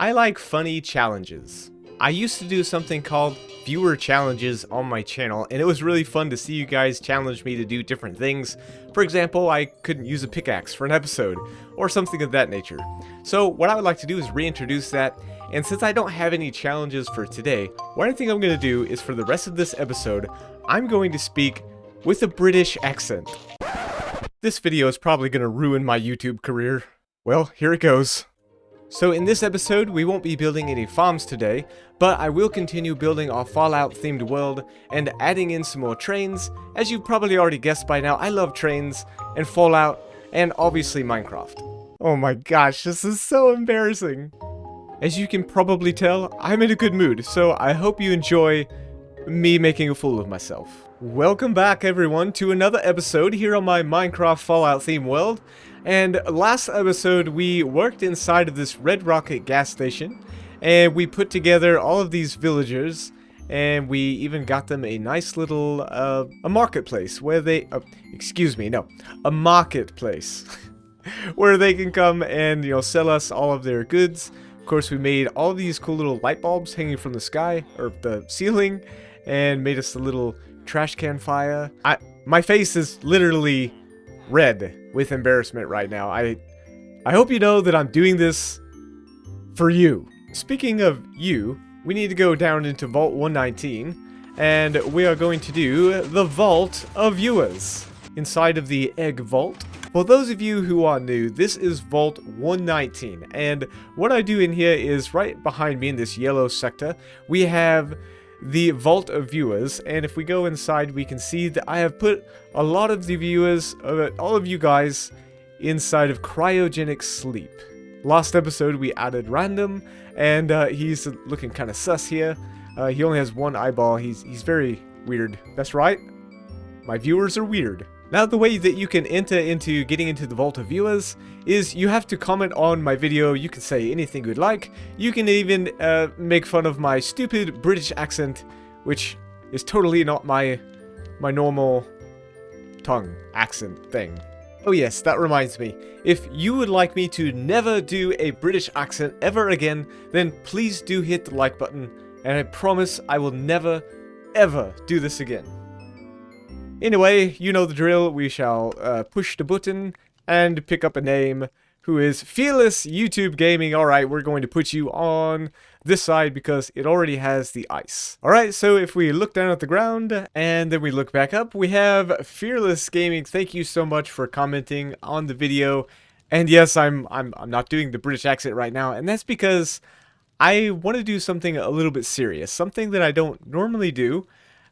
I like funny challenges. I used to do something called viewer challenges on my channel, and it was really fun to see you guys challenge me to do different things. For example, I couldn't use a pickaxe for an episode, or something of that nature. So what I would like to do is reintroduce that, and since I don't have any challenges for today, what I think I'm going to do is for the rest of this episode, I'm going to speak with a British accent. This video is probably going to ruin my YouTube career. Well, here it goes. So in this episode, we won't be building any farms today, but I will continue building our Fallout themed world and adding in some more trains. As you've probably already guessed by now, I love trains and Fallout and obviously Minecraft. Oh my gosh, this is so embarrassing. As you can probably tell, I'm in a good mood, so I hope you enjoy me making a fool of myself. Welcome back everyone to another episode here on my Minecraft Fallout themed world. And last episode we worked inside of this Red Rocket gas station and we put together all of these villagers and we even got them a nice little a marketplace where they a marketplace where they can come and sell us all of their goods. Of course, we made all of these cool little light bulbs hanging from the sky or the ceiling and made us a little trash can fire. My face is literally red with embarrassment right now. I hope you know that I'm doing this for you. Speaking of you, we need to go down into Vault 119 and we are going to do the Vault of Viewers inside of the Egg Vault. For those of you who are new, this is Vault 119 and what I do in here is right behind me in this yellow sector we have the Vault of Viewers, and if we go inside we can see that I have put a lot of the viewers, all of you guys, inside of cryogenic sleep. Last episode we added Random, and he's looking kind of sus here. He only has one eyeball. He's very weird. That's right, my viewers are weird. Now the way that you can enter into getting into the Vault of Viewers is you have to comment on my video. You can say anything you'd like. You can even make fun of my stupid British accent, which is totally not my normal tongue accent thing. Oh yes, that reminds me. If you would like me to never do a British accent ever again, then please do hit the like button, and I promise I will never, ever do this again. Anyway, you know the drill. We shall push the button and pick up a name who is Fearless YouTube Gaming. Alright, we're going to put you on this side because it already has the ice. Alright, so if we look down at the ground and then we look back up, we have Fearless Gaming. Thank you so much for commenting on the video. And yes, I'm not doing the British accent right now, and that's because I want to do something a little bit serious, something that I don't normally do.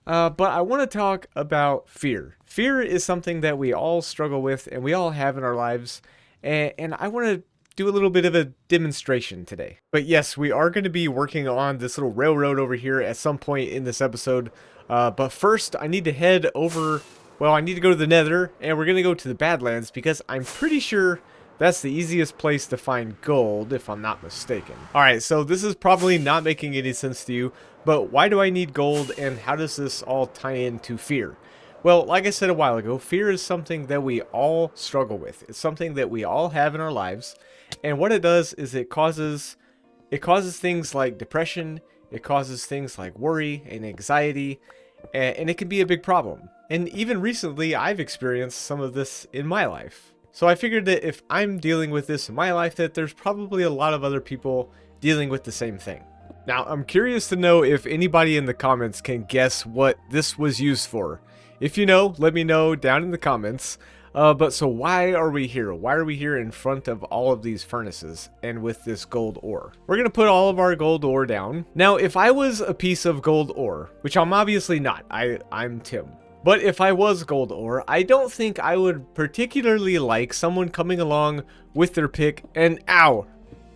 But I want to talk about fear. Fear is something that we all struggle with and we all have in our lives. And I want to do a little bit of a demonstration today. But yes, we are going to be working on this little railroad over here at some point in this episode. But first, I need to head over... Well, I need to go to the Nether and we're going to go to the Badlands because I'm pretty sure that's the easiest place to find gold, if I'm not mistaken. Alright, so this is probably not making any sense to you, but why do I need gold and how does this all tie into fear? Well, like I said a while ago, fear is something that we all struggle with. It's something that we all have in our lives, and what it does is it causes things like depression, it causes things like worry and anxiety, and it can be a big problem. And even recently, I've experienced some of this in my life. So I figured that if I'm dealing with this in my life, that there's probably a lot of other people dealing with the same thing. Now, I'm curious to know if anybody in the comments can guess what this was used for. If you know, let me know down in the comments. But so why are we here? Why are we here in front of all of these furnaces and with this gold ore? We're going to put all of our gold ore down. Now, if I was a piece of gold ore, which I'm obviously not, I'm Tim. But if I was gold ore, I don't think I would particularly like someone coming along with their pick and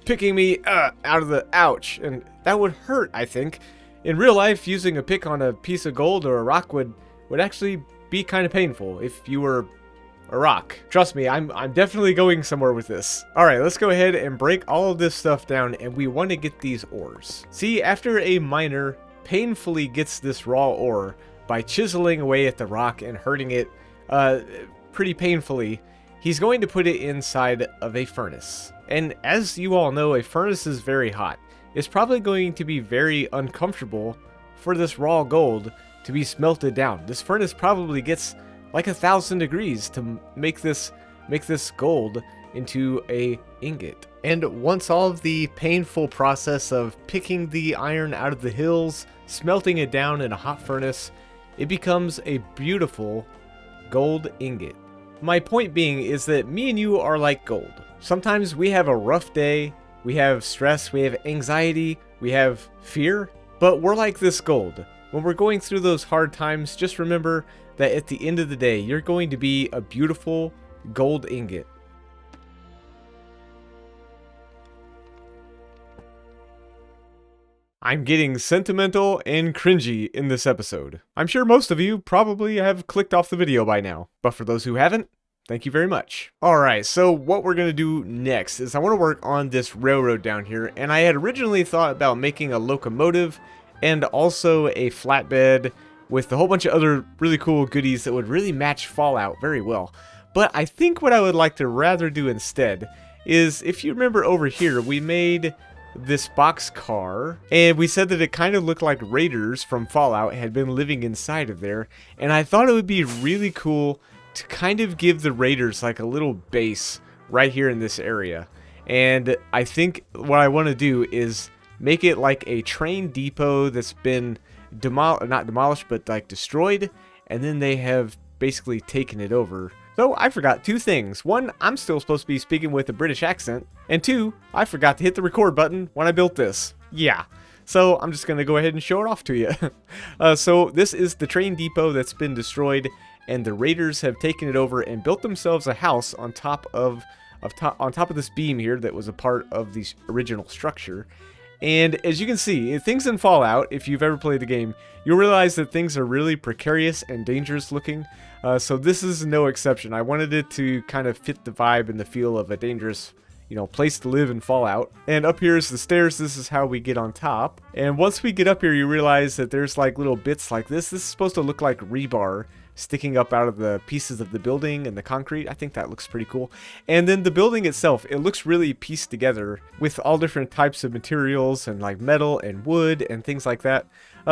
picking me out of the ouch. And that would hurt, I think. In real life, using a pick on a piece of gold or a rock would actually be kind of painful if you were a rock. Trust me, I'm definitely going somewhere with this. Alright, let's go ahead and break all of this stuff down, and we want to get these ores. See, after a miner painfully gets this raw ore, by chiseling away at the rock and hurting it pretty painfully, he's going to put it inside of a furnace. And as you all know, a furnace is very hot. It's probably going to be very uncomfortable for this raw gold to be smelted down. This furnace probably gets like 1,000 degrees to make this gold into a ingot. And once all of the painful process of picking the iron out of the hills, smelting it down in a hot furnace, it becomes a beautiful gold ingot. My point being is that me and you are like gold. Sometimes we have a rough day, we have stress, we have anxiety, we have fear, but we're like this gold. When we're going through those hard times, just remember that at the end of the day, you're going to be a beautiful gold ingot. I'm getting sentimental and cringy in this episode. I'm sure most of you probably have clicked off the video by now, but for those who haven't, thank you very much. Alright, so what we're going to do next is I want to work on this railroad down here, and I had originally thought about making a locomotive and also a flatbed with a whole bunch of other really cool goodies that would really match Fallout very well. But I think what I would like to rather do instead is, if you remember over here, we made this box car, and we said that it kind of looked like raiders from Fallout had been living inside of there, and I thought it would be really cool to kind of give the raiders like a little base right here in this area. And I think what I want to do is make it like a train depot that's been not demolished, but like destroyed, and then they have basically taken it over. So I forgot two things. One, I'm still supposed to be speaking with a British accent. And two, I forgot to hit the record button when I built this. Yeah. So I'm just going to go ahead and show it off to you. So this is the train depot that's been destroyed, and the raiders have taken it over and built themselves a house on top of this beam here that was a part of the original structure. And as you can see, things in Fallout, if you've ever played the game, you'll realize that things are really precarious and dangerous looking. So this is no exception. I wanted it to kind of fit the vibe and the feel of a dangerous, place to live in Fallout. And up here is the stairs. This is how we get on top. And once we get up here, you realize that there's like little bits like this. This is supposed to look like rebar sticking up out of the pieces of the building and the concrete. I think that looks pretty cool. And then the building itself, it looks really pieced together with all different types of materials and like metal and wood and things like that.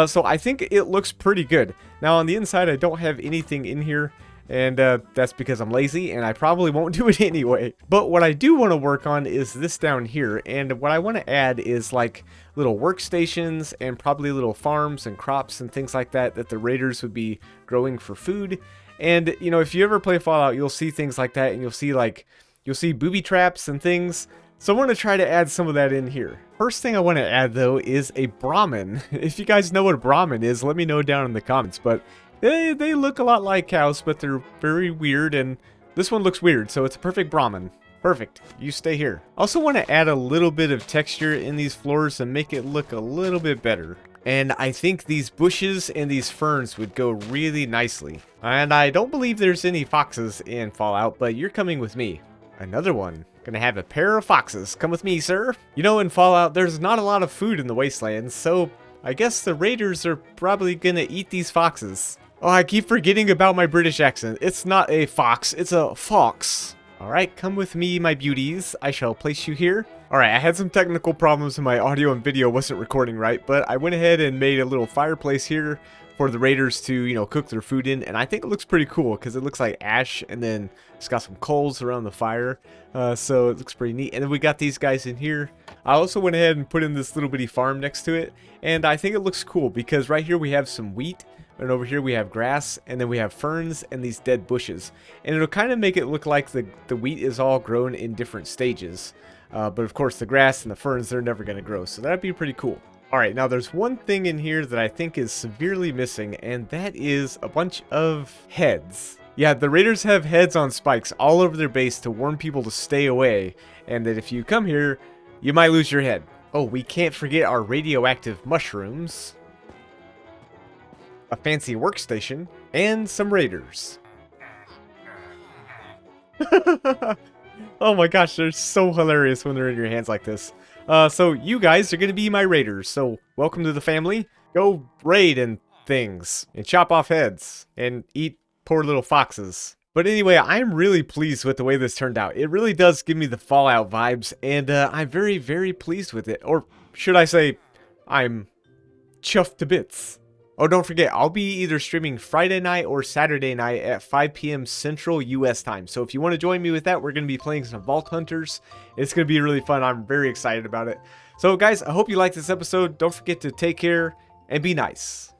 So I think it looks pretty good. Now on the inside, I don't have anything in here, and that's because I'm lazy and I probably won't do it anyway. But what I do want to work on is this down here, and what I want to add is like little workstations and probably little farms and crops and things like that the raiders would be growing for food. And if you ever play Fallout, you'll see things like that, and you'll see booby traps and things. So I want to try to add some of that in here. First thing I want to add though is a Brahmin. If you guys know what a Brahmin is, let me know down in the comments. But they look a lot like cows, but they're very weird, and this one looks weird, so it's a perfect Brahmin. Perfect. You stay here. Also want to add a little bit of texture in these floors and make it look a little bit better. And I think these bushes and these ferns would go really nicely. And I don't believe there's any foxes in Fallout, but you're coming with me. Another one. Gonna have a pair of foxes. Come with me, sir. In Fallout, there's not a lot of food in the wastelands, so I guess the raiders are probably gonna eat these foxes. Oh, I keep forgetting about my British accent. It's not a fox, it's a fox. Alright, come with me, my beauties. I shall place you here. Alright, I had some technical problems and my audio and video wasn't recording right, but I went ahead and made a little fireplace here for the raiders to, cook their food in, and I think it looks pretty cool because it looks like ash, and then it's got some coals around the fire, so it looks pretty neat. And then we got these guys in here. I also went ahead and put in this little bitty farm next to it, and I think it looks cool because right here we have some wheat, and over here we have grass, and then we have ferns and these dead bushes, and it'll kind of make it look like the wheat is all grown in different stages, but of course the grass and the ferns, they're never going to grow, so that'd be pretty cool. Alright, now there's one thing in here that I think is severely missing, and that is a bunch of heads. Yeah, the raiders have heads on spikes all over their base to warn people to stay away, and that if you come here, you might lose your head. Oh, we can't forget our radioactive mushrooms, a fancy workstation, and some raiders. Oh my gosh, they're so hilarious when they're in your hands like this. So you guys are going to be my raiders, so welcome to the family. Go raid and things, and chop off heads, and eat poor little foxes. But anyway, I'm really pleased with the way this turned out. It really does give me the Fallout vibes, and I'm very, very pleased with it. Or should I say, I'm chuffed to bits. Oh, don't forget, I'll be either streaming Friday night or Saturday night at 5 p.m. Central US time. So if you want to join me with that, we're going to be playing some Vault Hunters. It's going to be really fun. I'm very excited about it. So guys, I hope you liked this episode. Don't forget to take care and be nice.